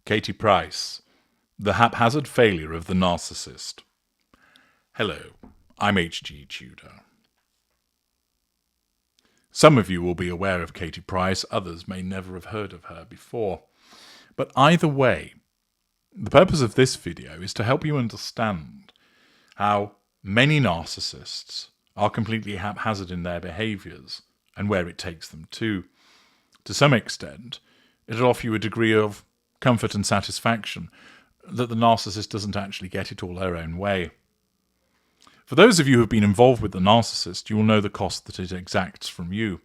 Katy Price, The Haphazard Failure of the Narcissist. Hello, I'm H.G. Tudor. Some of you will be aware of Katy Price, others may never have heard of her before. But either way, the purpose of this video is to help you understand how many narcissists are completely haphazard in their behaviours and where it takes them to. To some extent, it'll offer you a degree of comfort and satisfaction that the narcissist doesn't actually get it all their own way. For those of you who have been involved with the narcissist, you will know the cost that it exacts from you.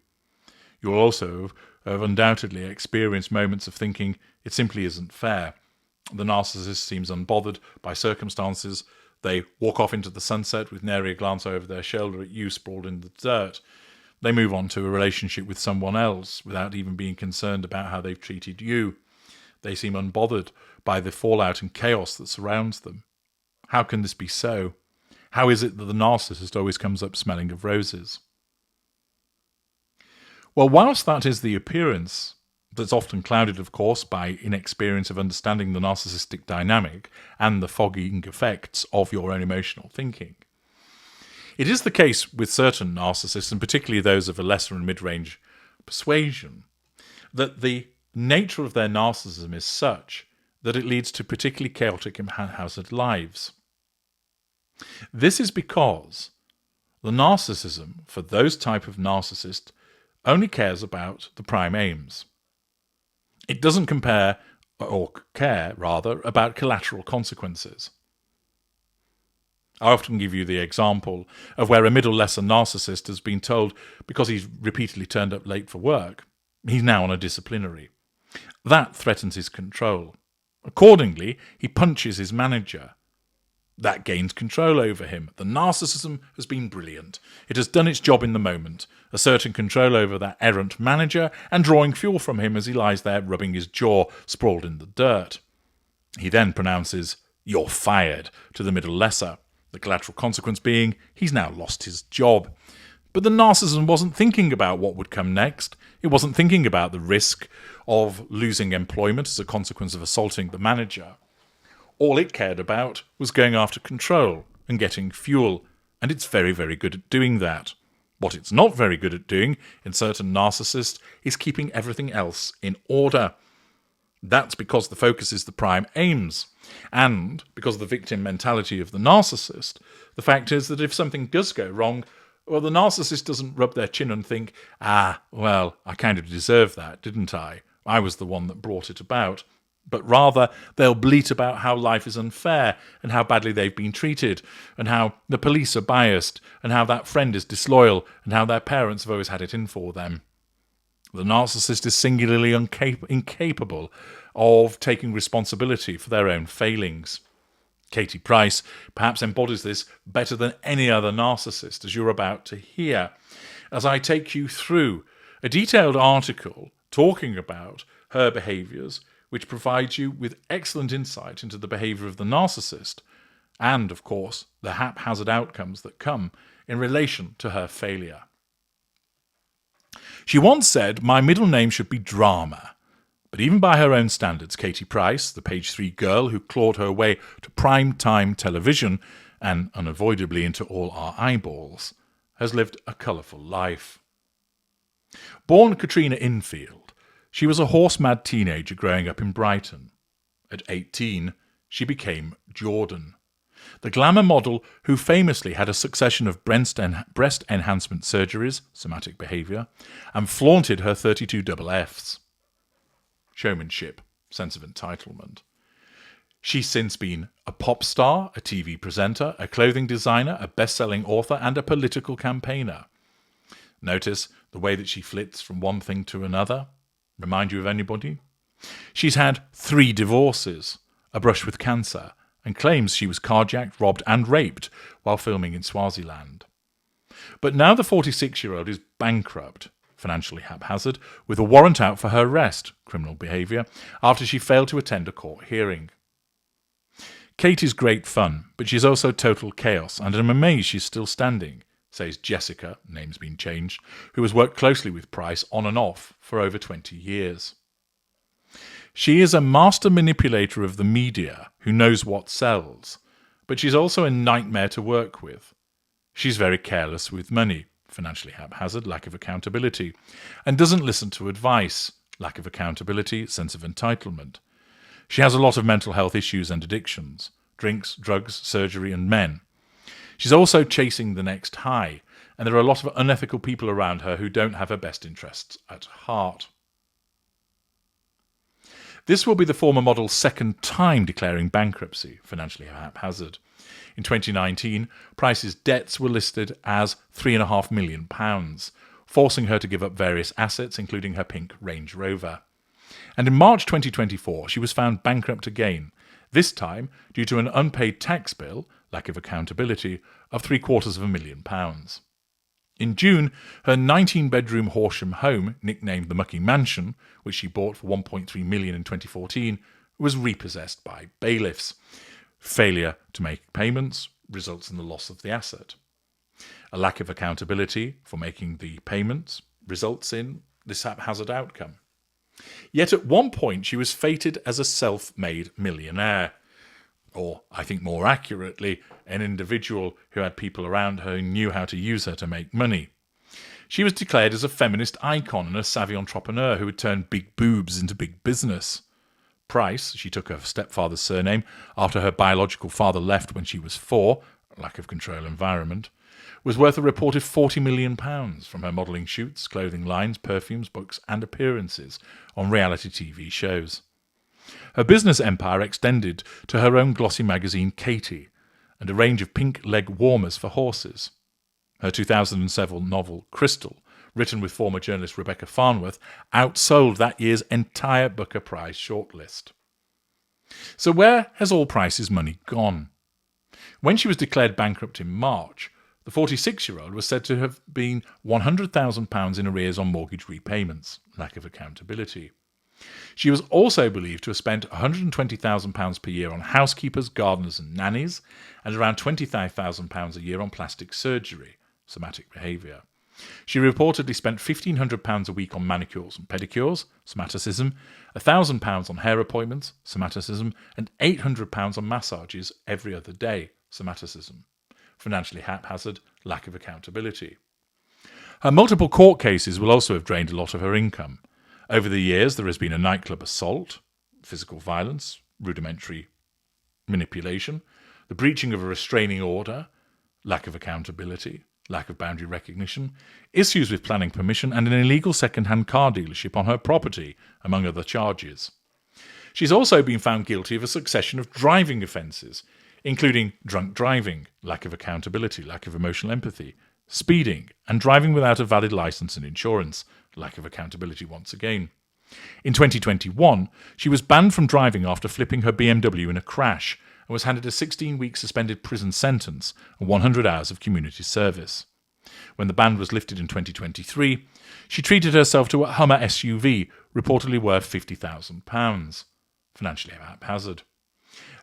You will also have undoubtedly experienced moments of thinking it simply isn't fair. The narcissist seems unbothered by circumstances. They walk off into the sunset with nary a glance over their shoulder at you sprawled in the dirt. They move on to a relationship with someone else without even being concerned about how they've treated you. They seem unbothered by the fallout and chaos that surrounds them. How can this be so? How is it that the narcissist always comes up smelling of roses? Well, whilst that is the appearance that's often clouded, of course, by inexperience of understanding the narcissistic dynamic and the fogging effects of your own emotional thinking, it is the case with certain narcissists, and particularly those of a lesser and mid-range persuasion, that the nature of their narcissism is such that it leads to particularly chaotic and haphazard lives. This is because the narcissism for those type of narcissist only cares about the prime aims. It doesn't care about collateral consequences. I often give you the example of where a middle lesser narcissist has been told because he's repeatedly turned up late for work, he's now on a disciplinary. That threatens his control. Accordingly, he punches his manager. That gains control over him. The narcissism has been brilliant. It has done its job in the moment, asserting control over that errant manager and drawing fuel from him as he lies there rubbing his jaw, sprawled in the dirt. He then pronounces, "You're fired," to the middle lesser, the collateral consequence being he's now lost his job. But the narcissism wasn't thinking about what would come next. It wasn't thinking about the risk of losing employment as a consequence of assaulting the manager. All it cared about was going after control and getting fuel, and it's very, very good at doing that. What it's not very good at doing in certain narcissists is keeping everything else in order. That's because the focus is the prime aims. And because of the victim mentality of the narcissist, the fact is that if something does go wrong, well, the narcissist doesn't rub their chin and think, well, I kind of deserve that, didn't I? I was the one that brought it about. But rather, they'll bleat about how life is unfair and how badly they've been treated and how the police are biased and how that friend is disloyal and how their parents have always had it in for them. The narcissist is singularly incapable of taking responsibility for their own failings. Katy Price perhaps embodies this better than any other narcissist, as you're about to hear, as I take you through a detailed article talking about her behaviours, which provides you with excellent insight into the behaviour of the narcissist and, of course, the haphazard outcomes that come in relation to her failure. She once said, "My middle name should be Drama." But even by her own standards, Katy Price, the page 3 girl who clawed her way to prime-time television and unavoidably into all our eyeballs, has lived a colourful life. Born Katrina Infield, she was a horse-mad teenager growing up in Brighton. At 18, she became Jordan, the glamour model who famously had a succession of breast enhancement surgeries, somatic behaviour, and flaunted her 32 double Fs. Showmanship, sense of entitlement. She's since been a pop star, a TV presenter, a clothing designer, a best-selling author, and a political campaigner. Notice the way that she flits from one thing to another. Remind you of anybody? She's had 3 divorces, a brush with cancer, and claims she was carjacked, robbed, and raped while filming in Swaziland. But now the 46-year-old is bankrupt, financially haphazard, with a warrant out for her arrest, criminal behaviour, after she failed to attend a court hearing. Kate is great fun, but she's also total chaos, and I'm amazed she's still standing, says Jessica, name's been changed, who has worked closely with Price on and off for over 20 years. She is a master manipulator of the media who knows what sells, but she's also a nightmare to work with. She's very careless with money, financially haphazard, lack of accountability, and doesn't listen to advice, lack of accountability, sense of entitlement. She has a lot of mental health issues and addictions, drinks, drugs, surgery, and men. She's also chasing the next high, and there are a lot of unethical people around her who don't have her best interests at heart. This will be the former model's second time declaring bankruptcy, financially haphazard. In 2019, Price's debts were listed as £3.5 million, forcing her to give up various assets, including her pink Range Rover. And in March 2024, she was found bankrupt again, this time due to an unpaid tax bill, lack of accountability, of £750,000. In June, her 19-bedroom Horsham home, nicknamed the Mucky Mansion, which she bought for £1.3 million in 2014, was repossessed by bailiffs. Failure to make payments results in the loss of the asset. A lack of accountability for making the payments results in this haphazard outcome. Yet at one point she was fated as a self-made millionaire, or, I think more accurately, an individual who had people around her who knew how to use her to make money. She was declared as a feminist icon and a savvy entrepreneur who had turned big boobs into big business. Price, she took her stepfather's surname after her biological father left when she was 4, lack of control environment, was worth a reported £40 million from her modelling shoots, clothing lines, perfumes, books and appearances on reality TV shows. Her business empire extended to her own glossy magazine Katy and a range of pink leg warmers for horses. Her 2007 novel Crystal, written with former journalist Rebecca Farnworth, outsold that year's entire Booker Prize shortlist. So where has all Price's money gone? When she was declared bankrupt in March, the 46-year-old was said to have been £100,000 in arrears on mortgage repayments, lack of accountability. She was also believed to have spent £120,000 per year on housekeepers, gardeners and nannies, and around £25,000 a year on plastic surgery, somatic behaviour. She reportedly spent £1,500 a week on manicures and pedicures, somaticism, £1,000 on hair appointments, somaticism, and £800 on massages every other day, somaticism. Financially haphazard, lack of accountability. Her multiple court cases will also have drained a lot of her income. Over the years, there has been a nightclub assault, physical violence, rudimentary manipulation, the breaching of a restraining order, lack of accountability, lack of boundary recognition, issues with planning permission, and an illegal second-hand car dealership on her property, among other charges. She's also been found guilty of a succession of driving offences, including drunk driving, lack of accountability, lack of emotional empathy, speeding, and driving without a valid licence and insurance, lack of accountability once again. In 2021, she was banned from driving after flipping her BMW in a crash and was handed a 16-week suspended prison sentence and 100 hours of community service. When the ban was lifted in 2023, she treated herself to a Hummer SUV, reportedly worth £50,000. Financially haphazard.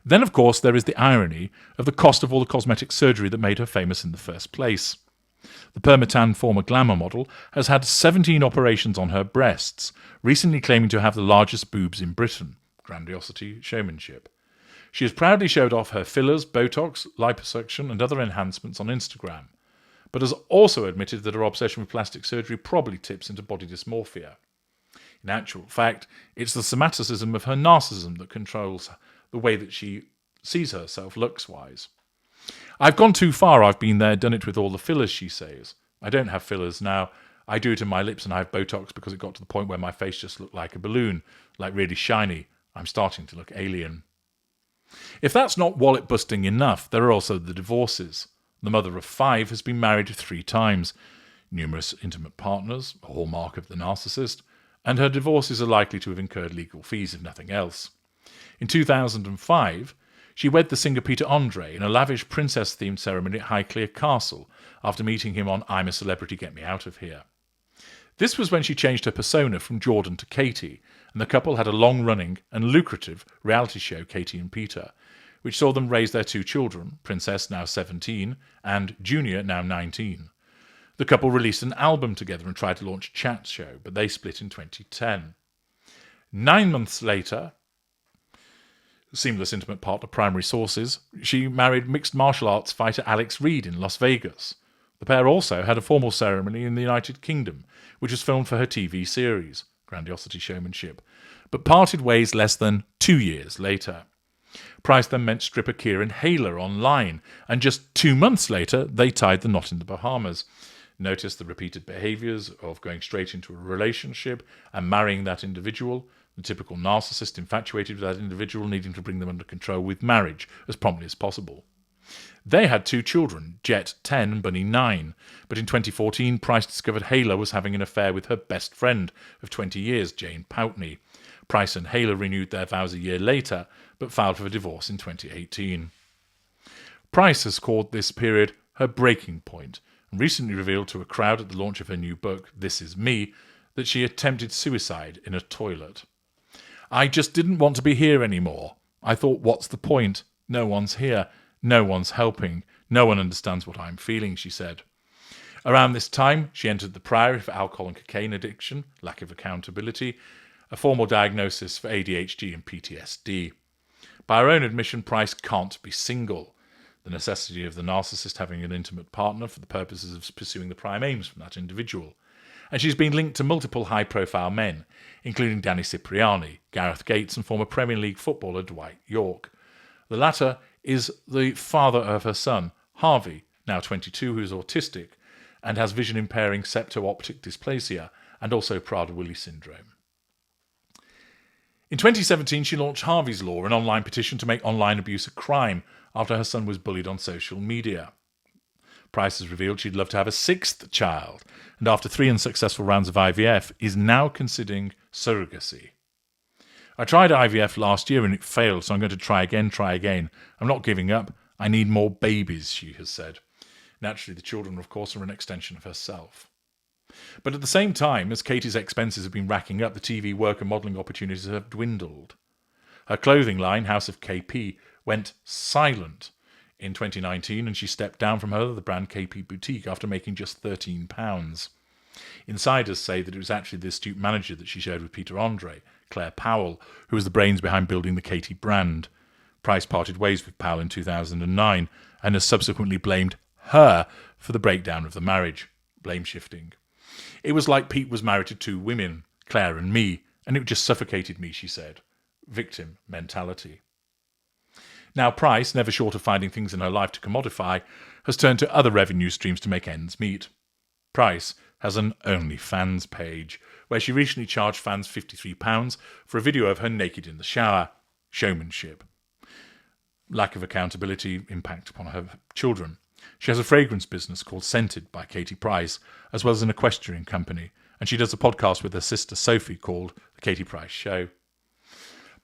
Then, of course, there is the irony of the cost of all the cosmetic surgery that made her famous in the first place. The Permatan former glamour model has had 17 operations on her breasts, recently claiming to have the largest boobs in Britain. Grandiosity, showmanship. She has proudly showed off her fillers, Botox, liposuction and other enhancements on Instagram, but has also admitted that her obsession with plastic surgery probably tips into body dysmorphia. In actual fact, it's the somaticism of her narcissism that controls the way that she sees herself looks-wise. I've gone too far, I've been there, done it with all the fillers, she says. I don't have fillers now. I do it in my lips and I have Botox because it got to the point where my face just looked like a balloon, like really shiny. I'm starting to look alien. If that's not wallet-busting enough, there are also the divorces. The mother of 5 has been married 3 times, numerous intimate partners, a hallmark of the narcissist, and her divorces are likely to have incurred legal fees if nothing else. In 2005, she wed the singer Peter Andre in a lavish princess-themed ceremony at Highclere Castle after meeting him on I'm a Celebrity, Get Me Out of Here. This was when she changed her persona from Jordan to Katy, and the couple had a long-running and lucrative reality show, Katy and Peter, which saw them raise their 2 children, Princess, now 17, and Junior, now 19. The couple released an album together and tried to launch a chat show, but they split in 2010. 9 months later, seamless intimate partner, primary sources, she married mixed martial arts fighter Alex Reed in Las Vegas. The pair also had a formal ceremony in the United Kingdom, which was filmed for her TV series, Grandiosity Showmanship, but parted ways less than 2 years later. Price then met stripper Kieran Hayler online, and just 2 months later, they tied the knot in the Bahamas. Notice the repeated behaviours of going straight into a relationship and marrying that individual, the typical narcissist infatuated with that individual, needing to bring them under control with marriage as promptly as possible. They had 2 children, Jet 10 and Bunny 9, but in 2014 Price discovered Hayler was having an affair with her best friend of 20 years, Jane Poutney. Price and Hayler renewed their vows a year later, but filed for divorce in 2018. Price has called this period her breaking point, and recently revealed to a crowd at the launch of her new book, This Is Me, that she attempted suicide in a toilet. "I just didn't want to be here anymore. I thought, what's the point? No one's here. No one's helping. No one understands what I'm feeling," she said. Around this time, she entered the Priory for alcohol and cocaine addiction, lack of accountability, a formal diagnosis for ADHD and PTSD. By her own admission, Price can't be single. The necessity of the narcissist having an intimate partner for the purposes of pursuing the prime aims from that individual. And she's been linked to multiple high-profile men, including Danny Cipriani, Gareth Gates, and former Premier League footballer Dwight Yorke. The latter is the father of her son, Harvey, now 22, who is autistic and has vision-impairing septo-optic dysplasia and also Prader-Willi syndrome. In 2017, she launched Harvey's Law, an online petition to make online abuse a crime after her son was bullied on social media. Price has revealed she'd love to have a 6th child, and after 3 unsuccessful rounds of IVF, is now considering surrogacy. "I tried IVF last year and it failed, so I'm going to try again. I'm not giving up. I need more babies," she has said. Naturally, the children, of course, are an extension of herself. But at the same time, as Katy's expenses have been racking up, the TV work and modelling opportunities have dwindled. Her clothing line, House of KP, went silent in 2019, and she stepped down from the brand KP Boutique after making just £13. Insiders say that it was actually the astute manager that she shared with Peter Andre, Claire Powell, who was the brains behind building the Katy brand. Price parted ways with Powell in 2009 and has subsequently blamed her for the breakdown of the marriage. Blame shifting. "It was like Pete was married to 2 women, Claire and me, and it just suffocated me," she said. Victim mentality. Now Price, never short of finding things in her life to commodify, has turned to other revenue streams to make ends meet. Price has an OnlyFans page, where she recently charged fans £53 for a video of her naked in the shower. Showmanship. Lack of accountability, impact upon her children. She has a fragrance business called Scented by Katy Price, as well as an equestrian company, and she does a podcast with her sister Sophie called The Katy Price Show.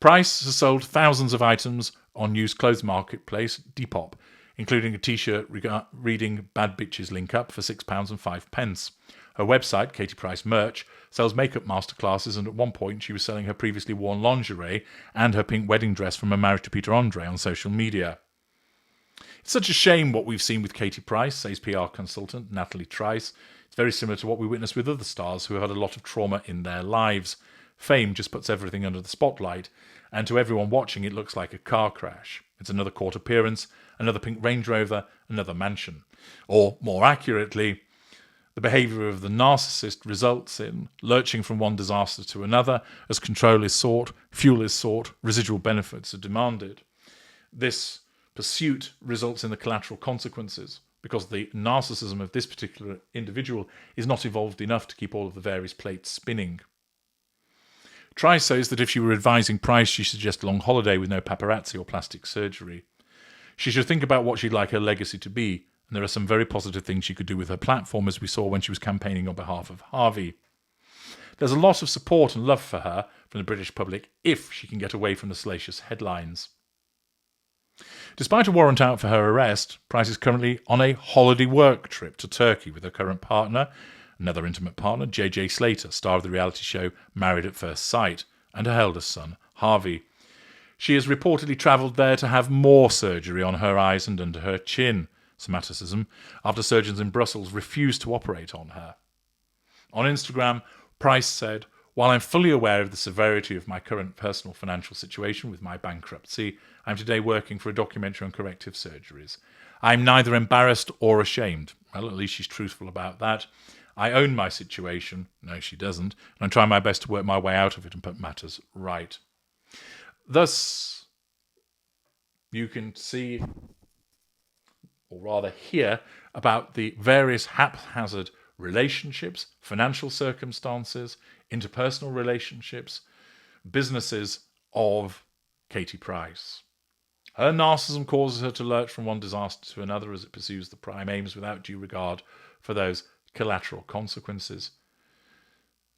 Price has sold thousands of items on used clothes marketplace Depop, including a t-shirt reading "Bad Bitches Link Up" for £6.05. Her website, Katy Price Merch, sells makeup masterclasses, and at one point she was selling her previously worn lingerie and her pink wedding dress from her marriage to Peter Andre on social media. "It's such a shame what we've seen with Katy Price," says PR consultant Natalie Trice. "It's very similar to what we witnessed with other stars who have had a lot of trauma in their lives. Fame just puts everything under the spotlight, and to everyone watching it looks like a car crash. It's another court appearance, another pink Range Rover, another mansion. Or, more accurately, the behaviour of the narcissist results in lurching from one disaster to another as control is sought, fuel is sought, residual benefits are demanded. This pursuit results in the collateral consequences because the narcissism of this particular individual is not evolved enough to keep all of the various plates spinning." Trice says that if she were advising Price, she suggests a long holiday with no paparazzi or plastic surgery. She should think about what she'd like her legacy to be, and there are some very positive things she could do with her platform, as we saw when she was campaigning on behalf of Harvey. There's a lot of support and love for her from the British public if she can get away from the salacious headlines. Despite a warrant out for her arrest, Price is currently on a holiday work trip to Turkey with her current partner, another intimate partner, JJ Slater, star of the reality show Married at First Sight, and her eldest son, Harvey. She has reportedly travelled there to have more surgery on her eyes and under her chin, Somaticism, after surgeons in Brussels refused to operate on her. On Instagram, Price said, While I'm fully aware of the severity of my current personal financial situation with my bankruptcy, I'm today working for a documentary on corrective surgeries. I'm neither embarrassed or ashamed. Well, at least she's truthful about that. I own my situation. No, she doesn't. And I'm trying my best to work my way out of it and put matters right. Thus, you can see, or rather hear, about the various haphazard relationships, financial circumstances, interpersonal relationships, businesses of Katy Price. Her narcissism causes her to lurch from one disaster to another as it pursues the prime aims without due regard for those collateral consequences.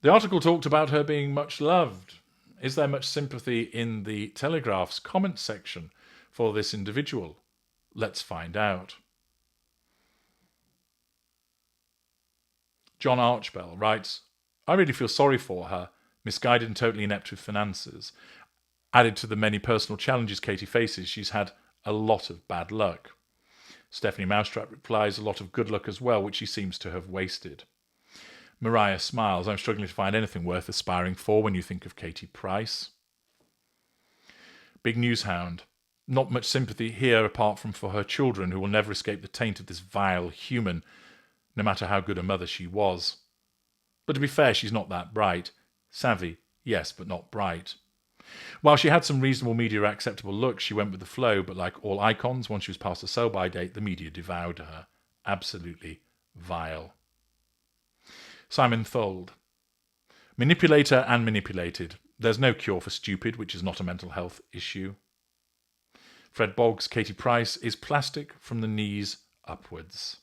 The article talked about her being much loved. Is there much sympathy in the Telegraph's comment section for this individual? Let's find out. John Archbell writes, I really feel sorry for her, misguided and totally inept with finances. Added to the many personal challenges Katy faces, she's had a lot of bad luck. Stephanie Mousetrap replies, a lot of good luck as well, which she seems to have wasted. Mariah smiles, I'm struggling to find anything worth aspiring for when you think of Katy Price. Big News Hound, not much sympathy here apart from for her children who will never escape the taint of this vile human, no matter how good a mother she was. But to be fair, she's not that bright. Savvy, yes, but not bright. While she had some reasonable media acceptable looks, she went with the flow, but like all icons, once she was past the sell-by date, the media devoured her. Absolutely vile. Simon Thuld. Manipulator and manipulated. There's no cure for stupid, which is not a mental health issue. Fred Boggs, Katy Price, is plastic from the knees upwards.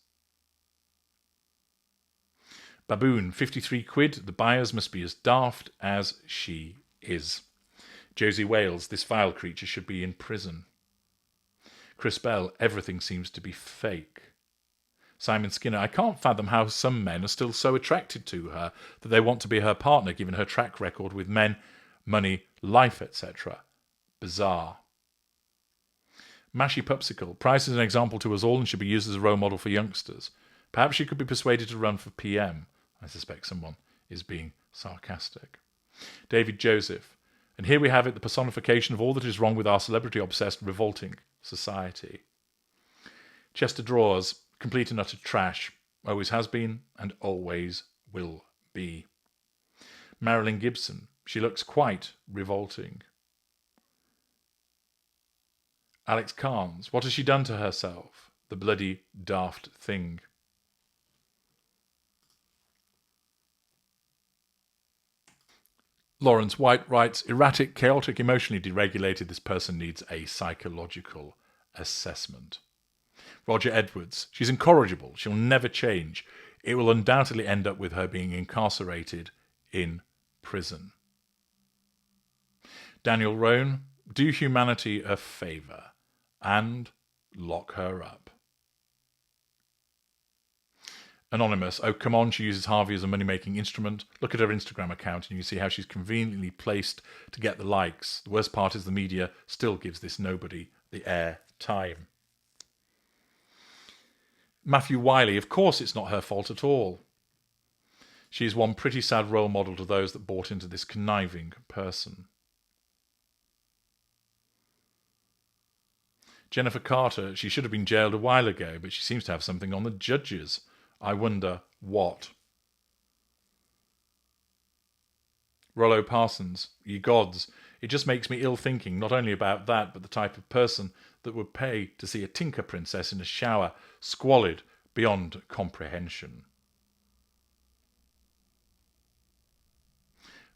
Baboon, 53 quid. The buyers must be as daft as she is. Josie Wales, this vile creature should be in prison. Chris Bell, everything seems to be fake. Simon Skinner, I can't fathom how some men are still so attracted to her that they want to be her partner given her track record with men, money, life, etc. Bizarre. Mashy Pupsicle, Price is an example to us all and should be used as a role model for youngsters. Perhaps she could be persuaded to run for PM. I suspect someone is being sarcastic. David Joseph, and here we have it, the personification of all that is wrong with our celebrity-obsessed, revolting society. Chester Drawers, complete and utter trash, always has been and always will be. Marilyn Gibson, she looks quite revolting. Alex Carnes, what has she done to herself? The bloody daft thing. Lawrence White writes, erratic, chaotic, emotionally deregulated, this person needs a psychological assessment. Roger Edwards, she's incorrigible, she'll never change. It will undoubtedly end up with her being incarcerated in prison. Daniel Rohn, do humanity a favour and lock her up. Anonymous, oh come on, she uses Harvey as a money-making instrument. Look at her Instagram account and you see how she's conveniently placed to get the likes. The worst part is the media still gives this nobody the air time. Matthew Wiley, of course it's not her fault at all. She is one pretty sad role model to those that bought into this conniving person. Jennifer Carter, she should have been jailed a while ago, but she seems to have something on the judges. I wonder what. Rollo Parsons, ye gods, it just makes me ill thinking not only about that, but the type of person that would pay to see a tinker princess in a shower, squalid beyond comprehension.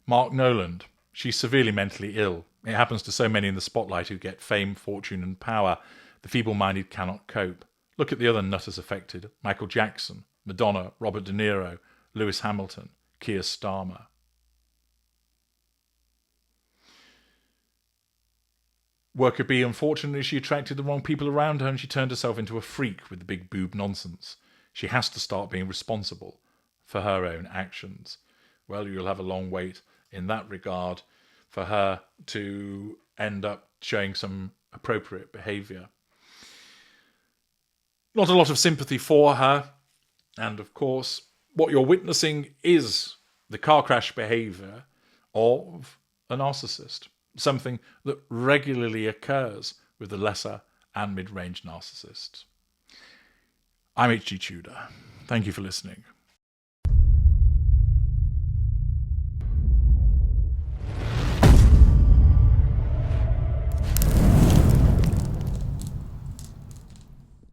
Mark Noland, she's severely mentally ill. It happens to so many in the spotlight who get fame, fortune and power. The feeble-minded cannot cope. Look at the other nutters affected. Michael Jackson, Madonna, Robert De Niro, Lewis Hamilton, Keir Starmer. Worker B, unfortunately, she attracted the wrong people around her and she turned herself into a freak with the big boob nonsense. She has to start being responsible for her own actions. Well, you'll have a long wait in that regard for her to end up showing some appropriate behaviour. Not a lot of sympathy for her. And of course, what you're witnessing is the car crash behaviour of a narcissist, something that regularly occurs with the lesser and mid-range narcissists. I'm H.G. Tudor. Thank you for listening.